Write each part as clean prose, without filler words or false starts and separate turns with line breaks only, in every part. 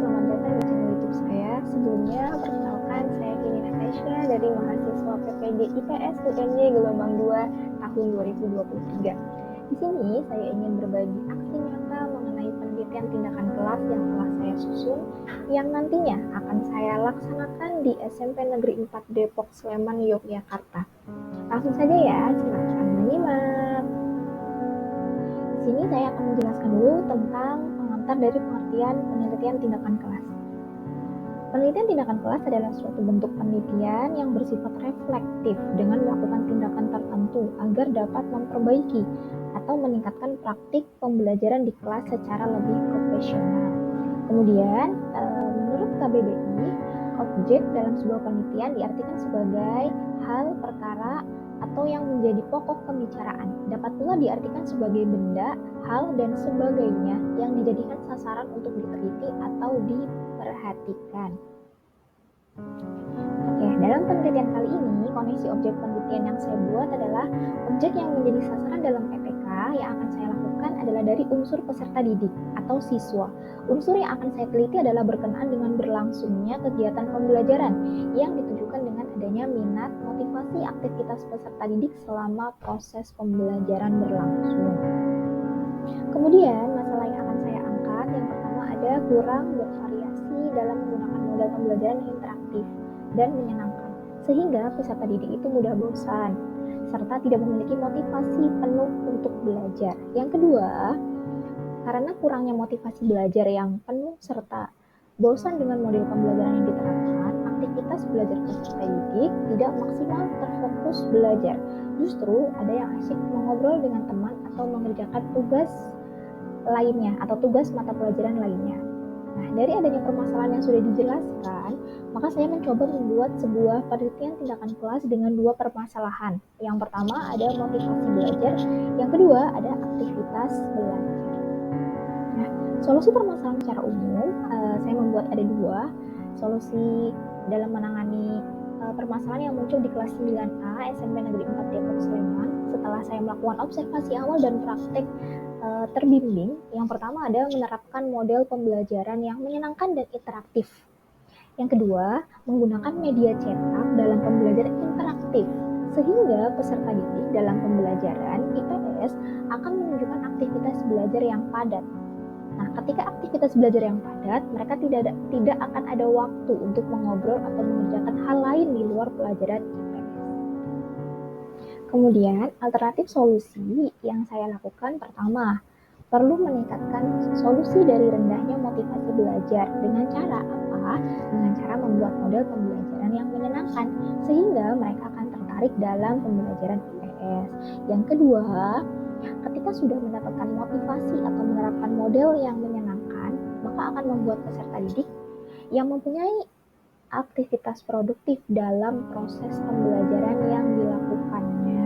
selamat datang di channel YouTube saya. Sebelumnya, perkenalkan saya Kini Natasha dari mahasiswa PPG IPS UNY Gelombang 2 tahun 2023. Di sini saya ingin berbagi aksi nyata mengenai penelitian tindakan kelas yang telah saya susun, yang nantinya akan saya laksanakan di SMP Negeri 4 Depok Sleman, Yogyakarta. Langsung saja ya, silakan menyimak. Di sini saya akan menjelaskan dulu tentang pengantar dari pengertian penelitian tindakan kelas. Penelitian tindakan kelas adalah suatu bentuk penelitian yang bersifat reflektif dengan melakukan tindakan tertentu agar dapat memperbaiki atau meningkatkan praktik pembelajaran di kelas secara lebih profesional. Kemudian, menurut KBBI, objek dalam sebuah penelitian diartikan sebagai hal, perkara, atau yang menjadi pokok pembicaraan. Dapat pula diartikan sebagai benda, hal, dan sebagainya yang dijadikan sasaran untuk diteliti atau diperhatikan. Oke, dalam penelitian kali ini, kondisi objek penelitian yang saya buat adalah objek yang menjadi sasaran dalam PTK yang akan saya lakukan adalah dari unsur peserta didik atau siswa. Unsur yang akan saya teliti adalah berkenaan dengan berlangsungnya kegiatan pembelajaran yang ditujukan dengan adanya minat, motivasi, aktivitas peserta didik selama proses pembelajaran berlangsung. Kemudian, masalah yang akan saya angkat yang pertama ada kurang bervariasi dalam menggunakan model pembelajaran yang interaktif dan menyenangkan, sehingga peserta didik itu mudah bosan, serta tidak memiliki motivasi penuh untuk belajar. Yang kedua, karena kurangnya motivasi belajar yang penuh serta bosan dengan model pembelajaran yang diterapkan, aktivitas belajar peserta didik tidak maksimal terfokus belajar. Justru ada yang asyik mengobrol dengan teman atau mengerjakan tugas lainnya atau tugas mata pelajaran lainnya. Nah, dari adanya permasalahan yang sudah dijelaskan, maka saya mencoba membuat sebuah penelitian tindakan kelas dengan dua permasalahan. Yang pertama ada motivasi belajar, yang kedua ada aktivitas belajar. Nah, solusi permasalahan secara umum, saya membuat ada dua solusi dalam menangani permasalahan yang muncul di kelas 9A SMP Negeri 4 Depok Sleman setelah saya melakukan observasi awal dan praktek terbimbing. Yang pertama ada menerapkan model pembelajaran yang menyenangkan dan interaktif. Yang kedua, menggunakan media cetak dalam pembelajaran interaktif, sehingga peserta didik dalam pembelajaran IPS akan menunjukkan aktivitas belajar yang padat. Nah, ketika aktivitas belajar yang padat, mereka tidak akan ada waktu untuk mengobrol atau mengerjakan hal lain di luar pelajaran IPS. Kemudian, alternatif solusi yang saya lakukan pertama, perlu meningkatkan solusi dari rendahnya motivasi belajar dengan cara apa? Dengan cara membuat model pembelajaran yang menyenangkan, sehingga mereka akan tertarik dalam pembelajaran IPS. Yang kedua, ketika sudah mendapatkan motivasi atau menerapkan model yang menyenangkan, maka akan membuat peserta didik yang mempunyai aktivitas produktif dalam proses pembelajaran yang dilakukannya.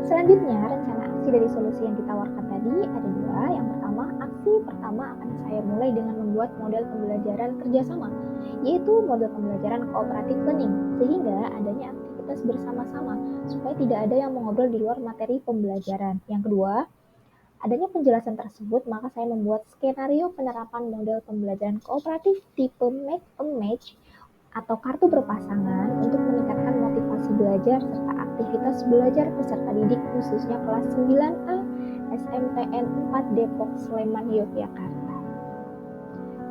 Selanjutnya, rencana aksi dari solusi yang ditawarkan tadi ada dua. Yang pertama, aksi pertama akan saya mulai dengan membuat model pembelajaran kerjasama, yaitu model pembelajaran cooperative learning, sehingga adanya aktivitas bersama-sama, supaya tidak ada yang mengobrol di luar materi pembelajaran. Yang kedua, adanya penjelasan tersebut, maka saya membuat skenario penerapan model pembelajaran kooperatif tipe make a match atau kartu berpasangan untuk meningkatkan motivasi belajar serta aktivitas belajar peserta didik khususnya kelas 9A SMPN 4 Depok Sleman Yogyakarta.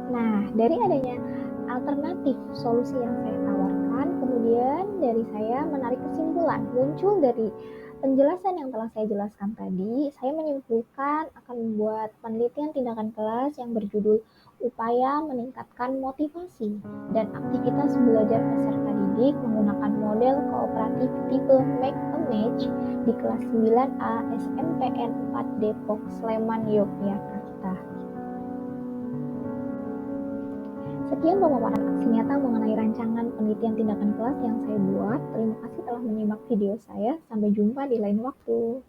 Nah, dari adanya alternatif solusi yang saya tawarkan, kemudian dari saya menarik kesimpulan muncul dari penjelasan yang telah saya jelaskan tadi, saya menyimpulkan akan membuat penelitian tindakan kelas yang berjudul upaya meningkatkan motivasi dan aktivitas belajar peserta didik menggunakan model kooperatif tipe make a match di kelas 9A SMPN 4 Depok Sleman Yogyakarta. Sekian pemaparan aksi nyata mengenai rancangan penelitian tindakan kelas yang saya buat. Terima kasih telah menyimak video saya. Sampai jumpa di lain waktu.